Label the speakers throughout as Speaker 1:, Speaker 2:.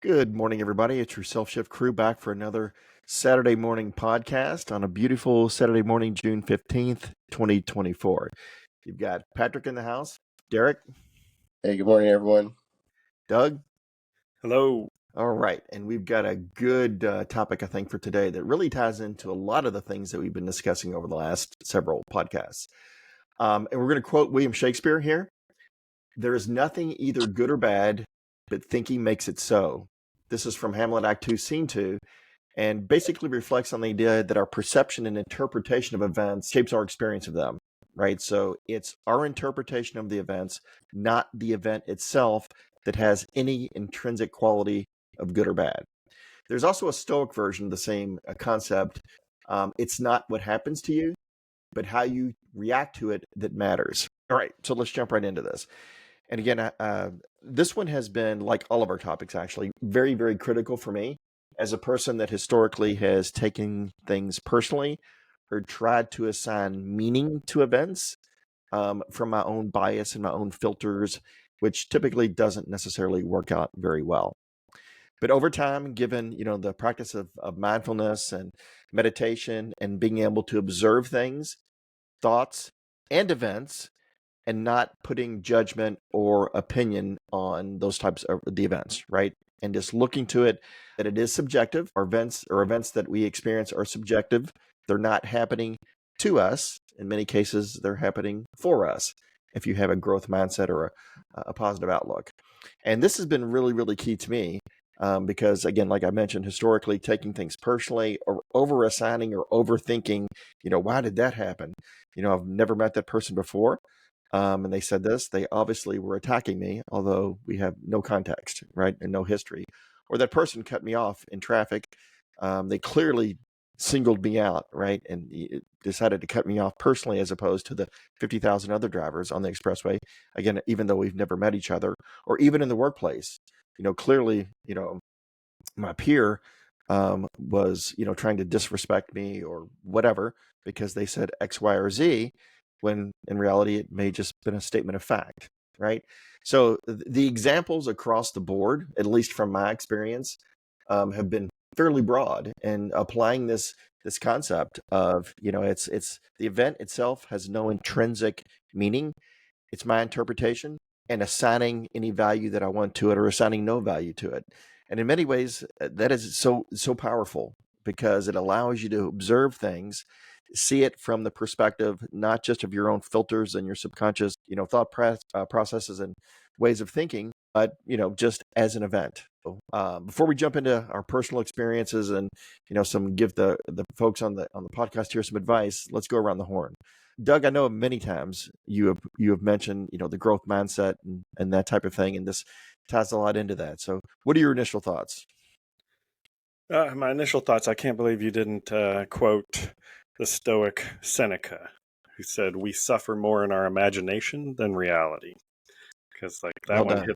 Speaker 1: Good morning, everybody. It's your Self Shift crew back for another Saturday morning podcast on a beautiful Saturday morning, June 15th, 2024. You've got Patrick in the house, Derek,
Speaker 2: Hey, good morning, everyone.
Speaker 1: Doug.
Speaker 3: Hello.
Speaker 1: All right. And we've got a good topic, I think, for today that really ties into a lot of the things that we've been discussing over the last several podcasts. And we're going to quote William Shakespeare here. There is nothing either good or bad, but thinking makes it so. This is from Hamlet Act 2, Scene 2, and basically reflects on the idea that our perception and interpretation of events shapes our experience of them, right? So it's our interpretation of the events, not the event itself, that has any intrinsic quality of good or bad. There's also a Stoic version of the same concept. It's not what happens to you, but how you react to it that matters. All right, so let's jump right into this. And again, this one has been, like all of our topics, actually, very, very critical for me as a person that historically has taken things personally or tried to assign meaning to events from my own bias and my own filters, which typically doesn't necessarily work out very well. But over time, given the practice of mindfulness and meditation and being able to observe things, thoughts, and events, and not putting judgment or opinion on those types of the events, right? And just looking to it that it is subjective. Our events that we experience are subjective. They're not happening to us. In many cases, they're happening for us if you have a growth mindset or a positive outlook. And this has been really, really key to me because, again, like I mentioned, historically, taking things personally or over-assigning or overthinking, why did that happen? I've never met that person before. And they said this, they obviously were attacking me, although we have no context, right? And no history. Or that person cut me off in traffic. They clearly singled me out, right? And decided to cut me off personally as opposed to the 50,000 other drivers on the expressway. Again, even though we've never met each other, or even in the workplace, clearly, my peer was, trying to disrespect me or whatever because they said X, Y, or Z, when in reality it may just been a statement of fact, right? So the examples across the board, at least from my experience, have been fairly broad. And applying this concept of it's the event itself has no intrinsic meaning. It's my interpretation and assigning any value that I want to it or assigning no value to it. And in many ways, that is so powerful because it allows you to observe things, see it from the perspective not just of your own filters and your subconscious, thought processes and ways of thinking, but just as an event. Before we jump into our personal experiences and give the folks on the podcast here some advice, let's go around the horn. Doug, I know many times you have mentioned the growth mindset and that type of thing, and this ties a lot into that. So, what are your initial thoughts?
Speaker 3: My initial thoughts, I can't believe you didn't quote the Stoic Seneca, who said, "We suffer more in our imagination than reality." Because that
Speaker 1: Well
Speaker 3: one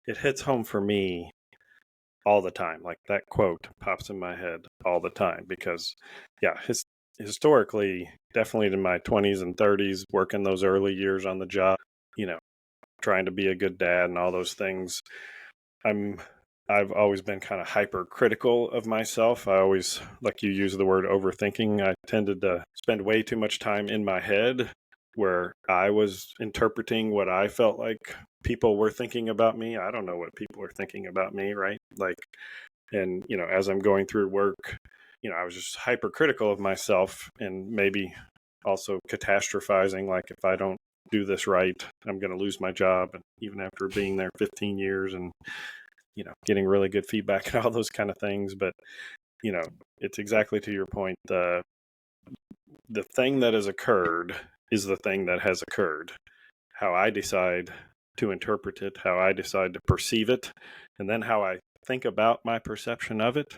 Speaker 3: hits home for me all the time. Like that quote pops in my head all the time because, yeah, historically, definitely in my 20s and 30s, working those early years on the job, trying to be a good dad and all those things, I've always been kind of hypercritical of myself. I always, like you use the word overthinking, I tended to spend way too much time in my head where I was interpreting what I felt like people were thinking about me. I don't know what people are thinking about me, right? And as I'm going through work, I was just hypercritical of myself and maybe also catastrophizing, like if I don't do this right, I'm going to lose my job. And even after being there 15 years and getting really good feedback and all those kind of things. But, it's exactly to your point. The thing that has occurred is the thing that has occurred. How I decide to interpret it, how I decide to perceive it, and then how I think about my perception of it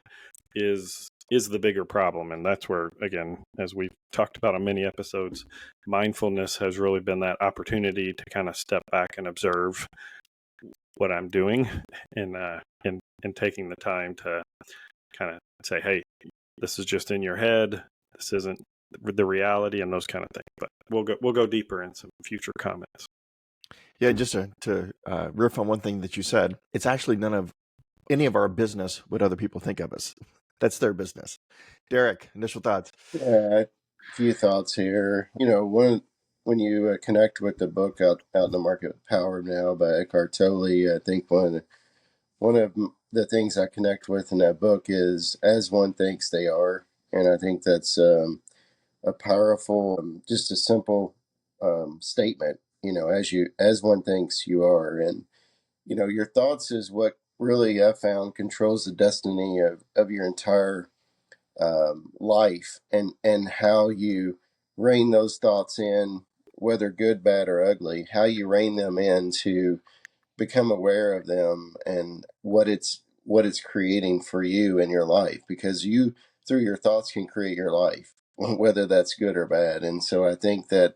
Speaker 3: is the bigger problem. And that's where, again, as we've talked about on many episodes, mindfulness has really been that opportunity to kind of step back and observe what I'm doing and taking the time to kind of say, hey, this is just in your head. This isn't the reality and those kind of things. But we'll go deeper in some future comments.
Speaker 1: Yeah, just to riff on one thing that you said, it's actually none of any of our business what other people think of us. That's their business. Derek, initial thoughts?
Speaker 2: Yeah, a few thoughts here. When you connect with the book out in the market, Power Now by Eckhart Tolle, I think one of the things I connect with in that book is as one thinks they are, and I think that's a powerful, just a simple statement. As one thinks you are, and your thoughts is what really I found controls the destiny of your entire life, and how you rein those thoughts in, whether good, bad, or ugly, how you rein them in to become aware of them and what it's creating for you in your life, because you through your thoughts can create your life, whether that's good or bad. And so I think that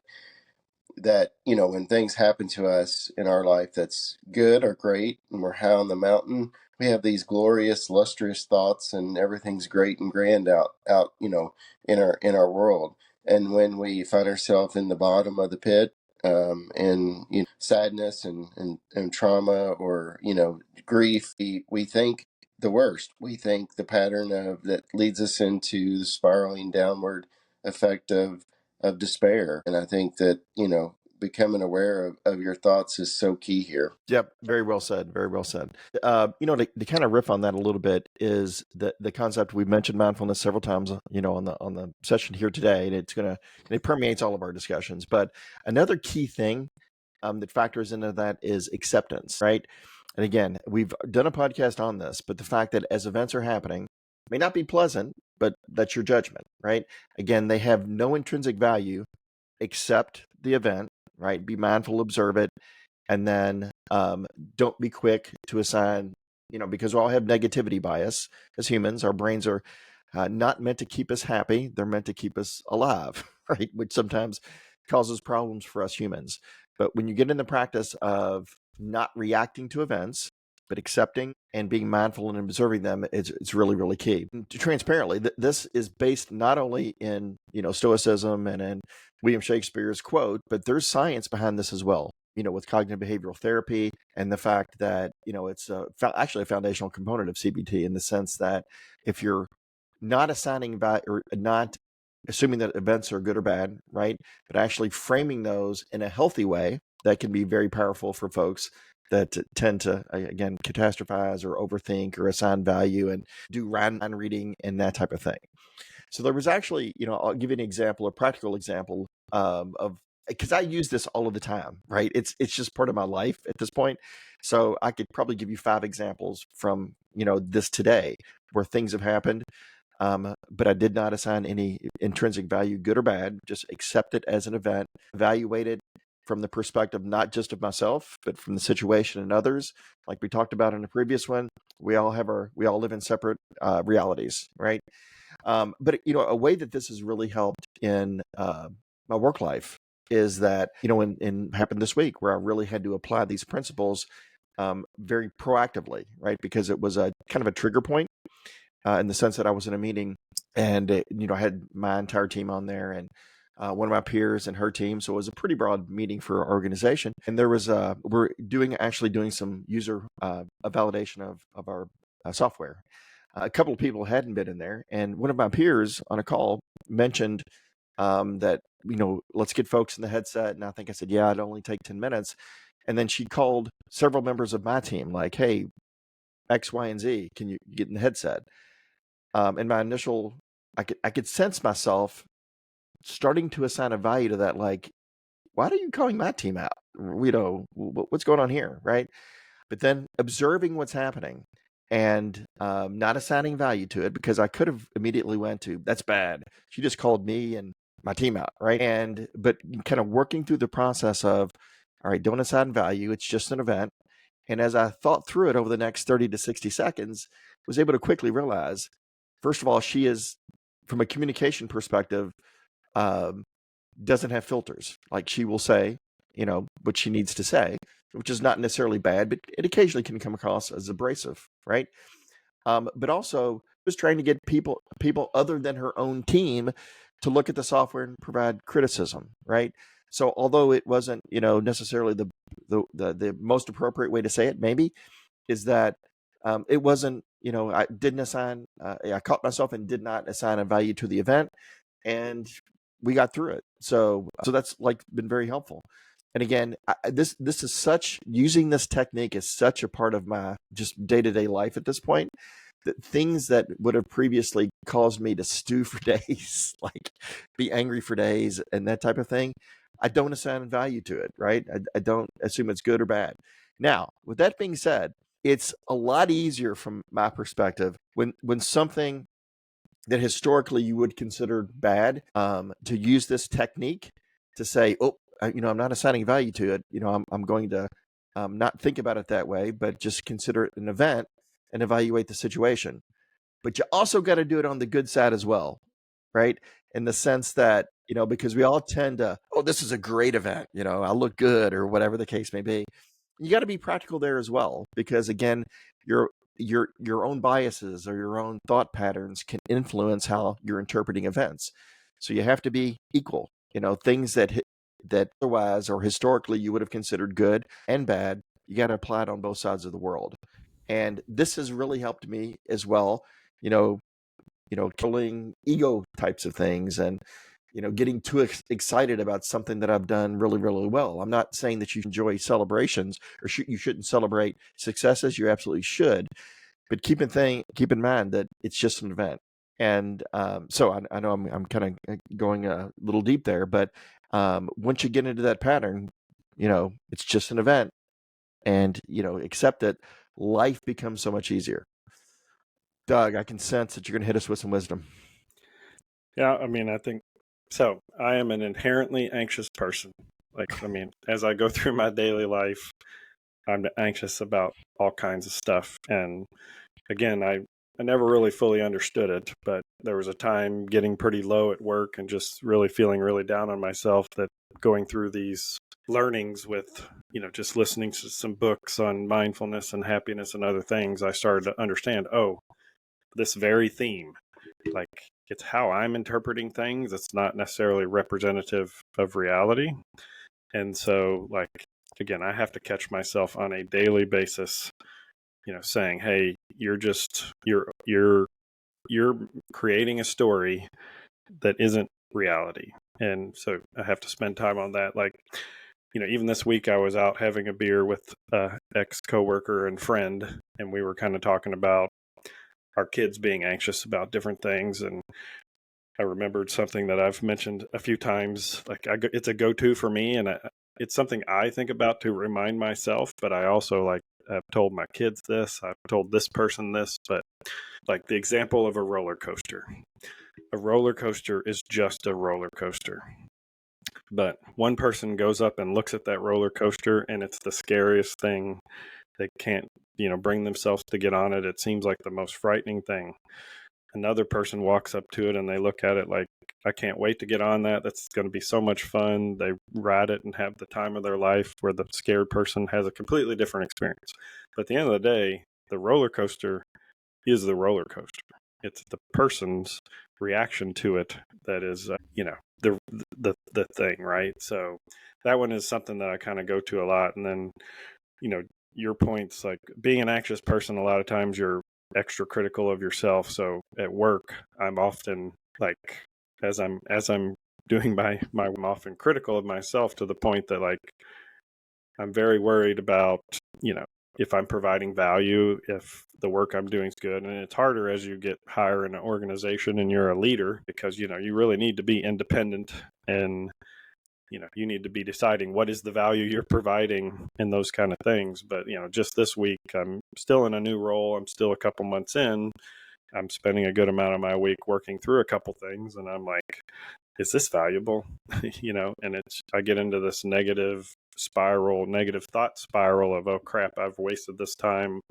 Speaker 2: when things happen to us in our life that's good or great and we're high on the mountain, we have these glorious lustrous thoughts and everything's great and grand out in our world. And when we find ourselves in the bottom of the pit, and sadness and trauma, or grief, we think the worst. We think the pattern of that leads us into the spiraling downward effect of despair. And I think that, becoming aware of your thoughts is so key here.
Speaker 1: Yep, very well said. Very well said. To kind of riff on that a little bit is the concept we've mentioned mindfulness several times, on the session here today, and it permeates all of our discussions. But another key thing that factors into that is acceptance, right? And again, we've done a podcast on this, but the fact that as events are happening, may not be pleasant, but that's your judgment, right? Again, they have no intrinsic value. Accept the event, right? Be mindful, observe it, and then don't be quick to assign, because we all have negativity bias as humans. Our brains are not meant to keep us happy. They're meant to keep us alive, right? Which sometimes causes problems for us humans. But when you get in the practice of not reacting to events, but accepting and being mindful and observing them, it's really, really key. Transparently, this is based not only in, Stoicism and in William Shakespeare's quote, but there's science behind this as well, with cognitive behavioral therapy, and the fact that, it's actually a foundational component of CBT, in the sense that if you're not assigning value, or not assuming that events are good or bad, right, but actually framing those in a healthy way, that can be very powerful for folks that tend to, again, catastrophize or overthink or assign value and do random reading and that type of thing. So there was actually, I'll give you an example, a practical example of, because I use this all of the time, right? It's just part of my life at this point. So I could probably give you 5 examples from, this today, where things have happened. But I did not assign any intrinsic value, good or bad, just accept it as an event, evaluate it from the perspective not just of myself, but from the situation and others. Like we talked about in the previous one, we all live in separate realities, right? But a way that this has really helped in my work life is that, in happened this week, where I really had to apply these principles very proactively, right? Because it was a kind of a trigger point, in the sense that I was in a meeting, and I had my entire team on there, and one of my peers and her team. So it was a pretty broad meeting for our organization. And there was we're actually doing some user validation of our software. A couple of people hadn't been in there, and one of my peers on a call mentioned that, let's get folks in the headset. And I think I said, yeah, it'd only take 10 minutes. And then she called several members of my team, like, hey, X, Y, and Z, can you get in the headset? And my initial, I could sense myself starting to assign a value to that, like, why are you calling my team out? What's going on here, right? But then observing what's happening, and not assigning value to it, because I could have immediately went to, that's bad. She just called me and my team out, right? But kind of working through the process of, all right, don't assign value. It's just an event. And as I thought through it over the next 30 to 60 seconds, was able to quickly realize, first of all, she is, from a communication perspective, um, doesn't have filters. Like, she will say, what she needs to say, which is not necessarily bad, but it occasionally can come across as abrasive, right? But also was trying to get people other than her own team to look at the software and provide criticism, right? So although it wasn't, necessarily the most appropriate way to say it, maybe, is that It wasn't, I didn't assign, I caught myself and did not assign a value to the event, and we got through it. So that's like been very helpful. And again, this is such, using this technique is such a part of my just day-to-day life at this point, that things that would have previously caused me to stew for days, like be angry for days and that type of thing, I don't assign value to it, right? I don't assume it's good or bad. Now, with that being said, it's a lot easier from my perspective when something that historically you would consider bad, to use this technique to say, oh, I'm not assigning value to it. I'm going to not think about it that way, but just consider it an event and evaluate the situation. But you also got to do it on the good side as well, right? In the sense that, because we all tend to, oh, this is a great event, I look good, or whatever the case may be. You got to be practical there as well, because again, your own biases or your own thought patterns can influence how you're interpreting events. So you have to be equal. Things that otherwise or historically you would have considered good and bad, you got to apply it on both sides of the world. And this has really helped me as well, killing ego types of things, and getting too excited about something that I've done really, really well. I'm not saying that you enjoy celebrations or you shouldn't celebrate successes. You absolutely should, but keep in mind that it's just an event. And so I know I'm kind of going a little deep there, but once you get into that pattern, it's just an event, and accept it. Life becomes so much easier. Doug, I can sense that you're going to hit us with some wisdom.
Speaker 3: Yeah, I think so. I am an inherently anxious person. As I go through my daily life, I'm anxious about all kinds of stuff. And again, I never really fully understood it, but there was a time getting pretty low at work and just really feeling really down on myself, that going through these learnings with, just listening to some books on mindfulness and happiness and other things, I started to understand, oh, this very theme, like, it's how I'm interpreting things. It's not necessarily representative of reality. And so, again, I have to catch myself on a daily basis, saying, hey, you're creating a story that isn't reality. And so I have to spend time on that. Even this week I was out having a beer with an ex-coworker and friend, and we were kind of talking about our kids being anxious about different things. And I remembered something that I've mentioned a few times. It's a go-to for me, and it's something I think about to remind myself, but I also I've told my kids this, I've told this person this, but the example of a roller coaster. A roller coaster is just a roller coaster. But one person goes up and looks at that roller coaster, and it's the scariest thing. They can't, bring themselves to get on it. It seems like the most frightening thing. Another person walks up to it and they look at it like, I can't wait to get on that. That's going to be so much fun. They ride it and have the time of their life, where the scared person has a completely different experience. But at the end of the day, the roller coaster is the roller coaster. It's the person's reaction to it that is, the thing, right? So that one is something that I kind of go to a lot. And then, your points, like being an anxious person, a lot of times you're extra critical of yourself. So at work, I'm often as I'm doing I'm often critical of myself, to the point that I'm very worried about, if I'm providing value, if the work I'm doing is good. And it's harder as you get higher in an organization and you're a leader, because, you really need to be independent, and, you need to be deciding what is the value you're providing in those kind of things. But, just this week, I'm still in a new role. I'm still a couple months in. I'm spending a good amount of my week working through a couple things, and I'm like, is this valuable? And I get into this negative thought spiral of, oh crap, I've wasted this time.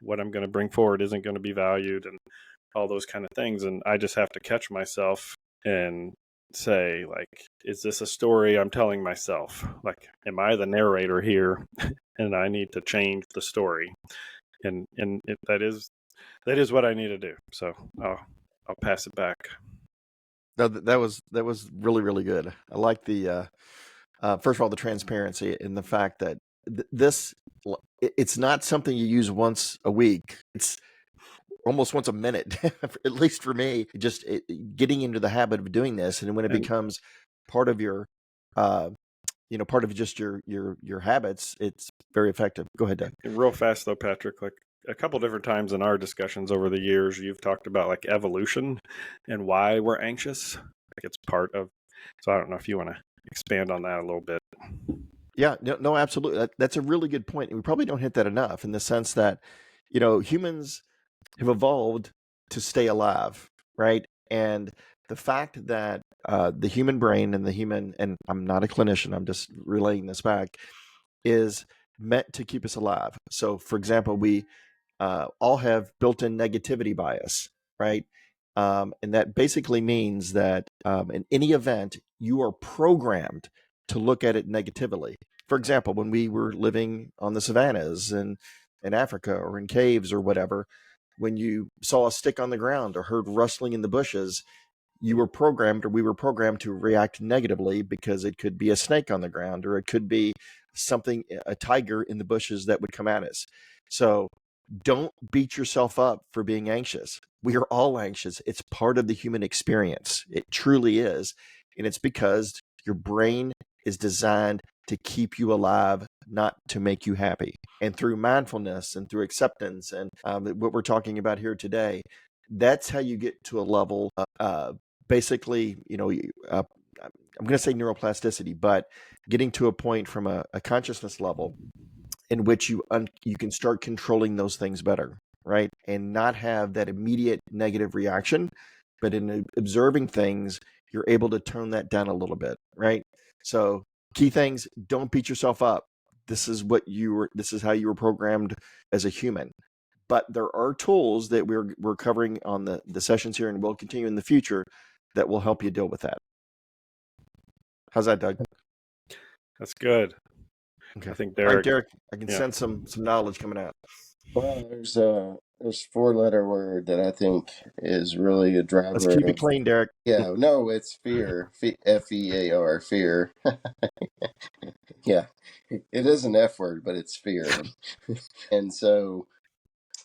Speaker 3: What I'm going to bring forward isn't going to be valued, and all those kind of things. And I just have to catch myself and say, is this a story I'm telling myself? Am I the narrator here? And I need to change the story. And that is what I need to do. So I'll pass it back.
Speaker 1: No, that was really, really good. I like the first of all, the transparency in the fact that this it's not something you use once a week. It's almost once a minute, at least for me, just getting into the habit of doing this. And when it becomes part of your, part of just your habits, it's very effective. Go ahead, Doug.
Speaker 3: Real fast though, Patrick, like a couple different times in our discussions over the years, you've talked about like evolution and why we're anxious. Like it's part of, so I don't know if you want to expand on that a little bit.
Speaker 1: Yeah, no, absolutely. That's a really good point. And we probably don't hit that enough in the sense that, humans have evolved to stay alive, right? And the fact that the human brain and and I'm not a clinician, I'm just relaying this back, is meant to keep us alive. So, for example, we all have built-in negativity bias, right? And that basically means that in any event, you are programmed to look at it negatively. For example, when we were living on the savannas in Africa or in caves or whatever, when you saw a stick on the ground or heard rustling in the bushes, you were programmed, or we were programmed, to react negatively because it could be a snake on the ground, or it could be something, a tiger in the bushes that would come at us. So don't beat yourself up for being anxious. We are all anxious. It's part of the human experience. It truly is. And it's because your brain is designed to keep you alive, not to make you happy. And through mindfulness and through acceptance and what we're talking about here today, that's how you get to a level of basically, I'm going to say neuroplasticity, but getting to a point from a consciousness level in which you can start controlling those things better, right? And not have that immediate negative reaction, but in observing things, you're able to tone that down a little bit, right? So key things: don't beat yourself up. This is how you were programmed as a human. But there are tools that we're covering on the sessions here, and will continue in the future, that will help you deal with that. How's that, Doug?
Speaker 3: That's good.
Speaker 1: Okay.
Speaker 3: I think
Speaker 1: All right,
Speaker 3: Derek.
Speaker 1: Derek, I can sense some knowledge coming out.
Speaker 2: Well, there's a four-letter word that I think is really a
Speaker 1: Let's
Speaker 2: driver
Speaker 1: keep it
Speaker 2: of.
Speaker 1: clean, Derek.
Speaker 2: Yeah, no, it's fear. Fear, fear. Yeah, it is an F word, but it's fear. And so,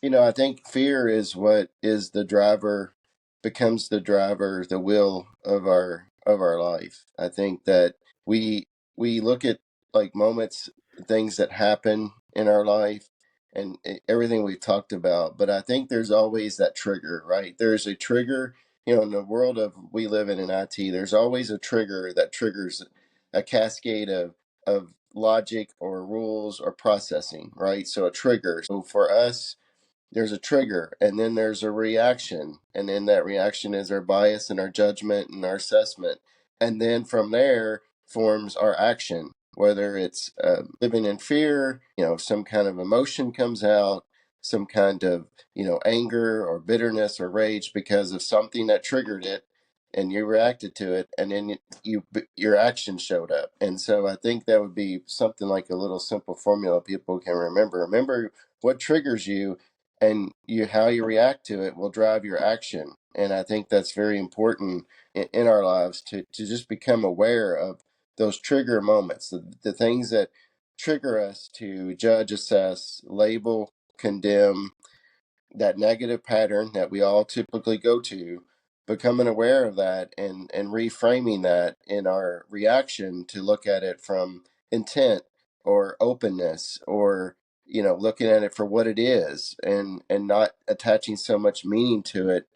Speaker 2: I think fear is what is the driver, becomes the driver, the wheel of our life. I think that we look at like moments, things that happen in our life, and everything we've talked about. But I think there's always that trigger, right? There's a trigger. In the world of we live in IT, there's always a trigger that triggers a cascade of logic or rules or processing, right? So a trigger. So for us, there's a trigger, and then there's a reaction, and then that reaction is our bias and our judgment and our assessment, and then from there forms our action, whether it's living in fear, some kind of emotion comes out, some kind of anger or bitterness or rage because of something that triggered it, and you reacted to it, and then your action showed up. And so I think that would be something like a little simple formula people can remember what triggers you, and how you react to it will drive your action. And I think that's very important in our lives to just become aware of those trigger moments, the things that trigger us to judge, assess, label, condemn, that negative pattern that we all typically go to, becoming aware of that, and reframing that in our reaction to look at it from intent or openness, or looking at it for what it is, and not attaching so much meaning to it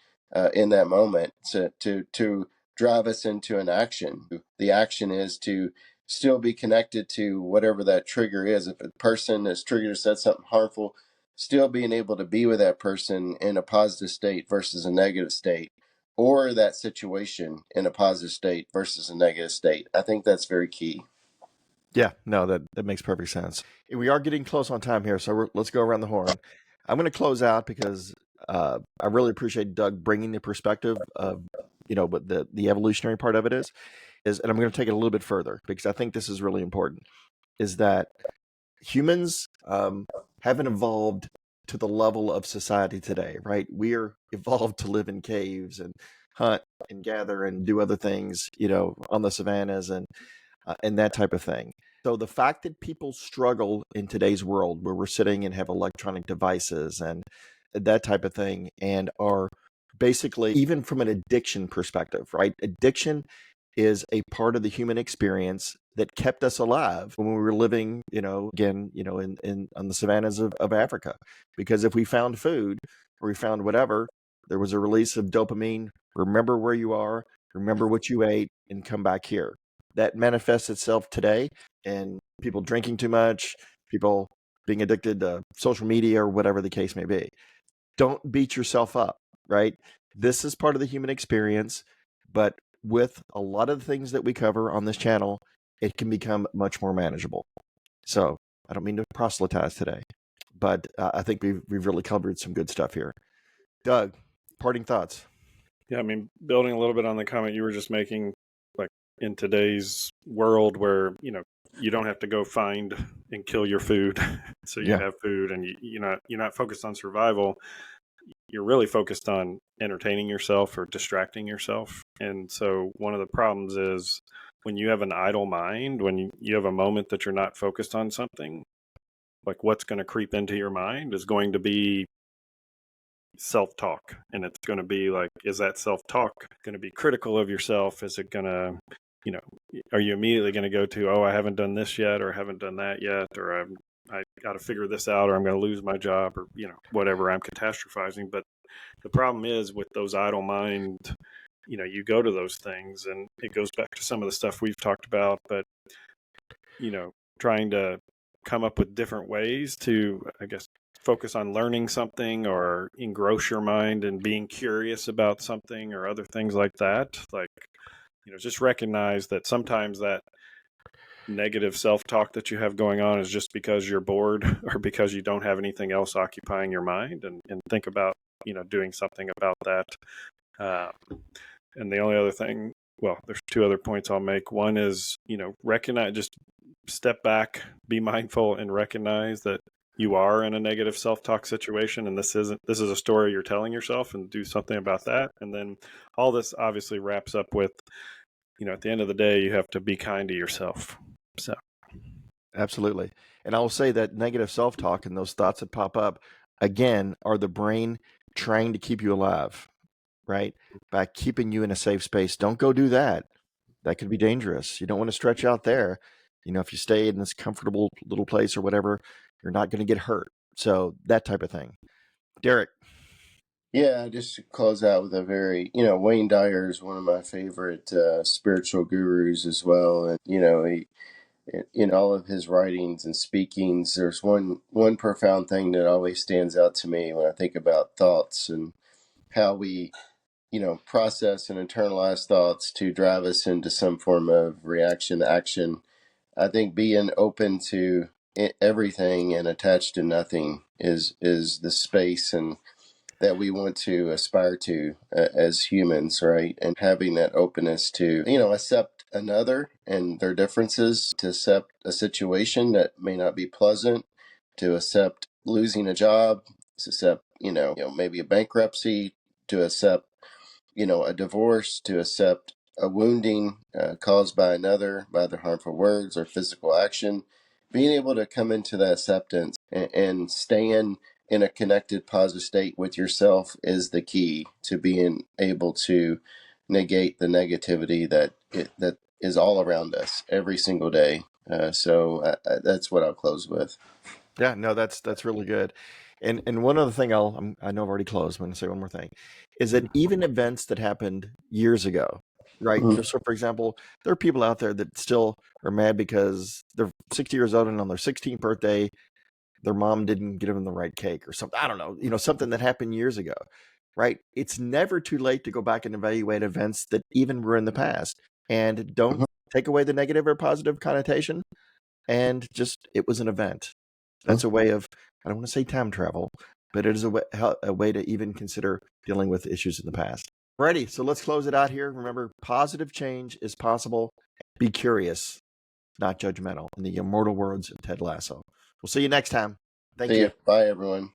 Speaker 2: in that moment, to drive us into an action. The action is to still be connected to whatever that trigger is. If a person is triggered or said something harmful, still being able to be with that person in a positive state versus a negative state, or that situation in a positive state versus a negative state. I think that's very key.
Speaker 1: Yeah, no, that makes perfect sense. And we are getting close on time here, so let's go around the horn. I'm going to close out because I really appreciate Doug bringing the perspective of what the evolutionary part of it is, and I'm going to take it a little bit further because I think this is really important. Is that humans haven't evolved to the level of society today, right? We are evolved to live in caves and hunt and gather and do other things, on the savannas and that type of thing. So the fact that people struggle in today's world where we're sitting and have electronic devices and that type of thing, and are basically, even from an addiction perspective, right? Addiction is a part of the human experience that kept us alive when we were living, again, in on the savannas of Africa. Because if we found food or we found whatever, there was a release of dopamine. Remember where you are, remember what you ate, and come back here. That manifests itself today in people drinking too much, people being addicted to social media or whatever the case may be. Don't beat yourself up, right? This is part of the human experience, but with a lot of the things that we cover on this channel, it can become much more manageable. So I don't mean to proselytize today, but I think we've really covered some good stuff here. Doug, parting thoughts?
Speaker 3: Yeah, I mean, building a little bit on the comment you were just making, like in today's world where, you don't have to go find and kill your food. So you have food and you're not focused on survival. You're really focused on entertaining yourself or distracting yourself. And so one of the problems is when you have an idle mind, when you have a moment that you're not focused on something, like what's going to creep into your mind is going to be self-talk. And it's going to be like, is that self-talk going to be critical of yourself? Is it going to, are you immediately going to go to, oh, I haven't done this yet, or I haven't done that yet, or I got to figure this out, or I'm going to lose my job, or, whatever, I'm catastrophizing. But the problem is with those idle mind, you go to those things, and it goes back to some of the stuff we've talked about, but, trying to come up with different ways to, I guess, focus on learning something or engross your mind and being curious about something or other things like that. Like, just recognize that sometimes that negative self-talk that you have going on is just because you're bored or because you don't have anything else occupying your mind, and think about, doing something about that. And the only other thing, well, there's two other points I'll make. One is, recognize, just step back, be mindful, and recognize that you are in a negative self-talk situation, and this is a story you're telling yourself, and do something about that. And then all this obviously wraps up with, at the end of the day, you have to be kind to yourself. So
Speaker 1: Absolutely. And I will say that negative self-talk and those thoughts that pop up, again, are the brain trying to keep you alive, right? By keeping you in a safe space. Don't go do that. That could be dangerous. You don't want to stretch out there. If you stay in this comfortable little place or whatever, you're not going to get hurt. So that type of thing. Derek.
Speaker 2: Yeah, just to close out with a very, Wayne Dyer is one of my favorite spiritual gurus as well. And, he, in all of his writings and speakings, there's one profound thing that always stands out to me when I think about thoughts and how we, process and internalize thoughts to drive us into some form of reaction, action. I think being open to everything and attached to nothing is the space and that we want to aspire to as humans, right? And having that openness to, accept another and their differences, to accept a situation that may not be pleasant, to accept losing a job, to accept, maybe a bankruptcy, to accept, a divorce, to accept a wounding caused by another, by their harmful words or physical action. Being able to come into that acceptance and stand in a connected, positive state with yourself is the key to being able to negate the negativity that is all around us every single day. So that's what I'll close with.
Speaker 1: Yeah, no, that's really good. And one other thing I know I've already closed, but I'm going to say one more thing, is that even events that happened years ago, right?
Speaker 2: Mhm.
Speaker 1: So for example, there are people out there that still are mad because they're 60 years old and on their 16th birthday, their mom didn't get them the right cake or something. I don't know, something that happened years ago, right? It's never too late to go back and evaluate events that even were in the past, and don't take away the negative or positive connotation, and just, it was an event. That's a way of, I don't want to say time travel, but it is a way to even consider dealing with issues in the past. Alrighty, so let's close it out here. Remember, positive change is possible. Be curious, not judgmental, in the immortal words of Ted Lasso. We'll see you next time. Thank
Speaker 2: See
Speaker 1: you.
Speaker 2: ya. Bye, everyone.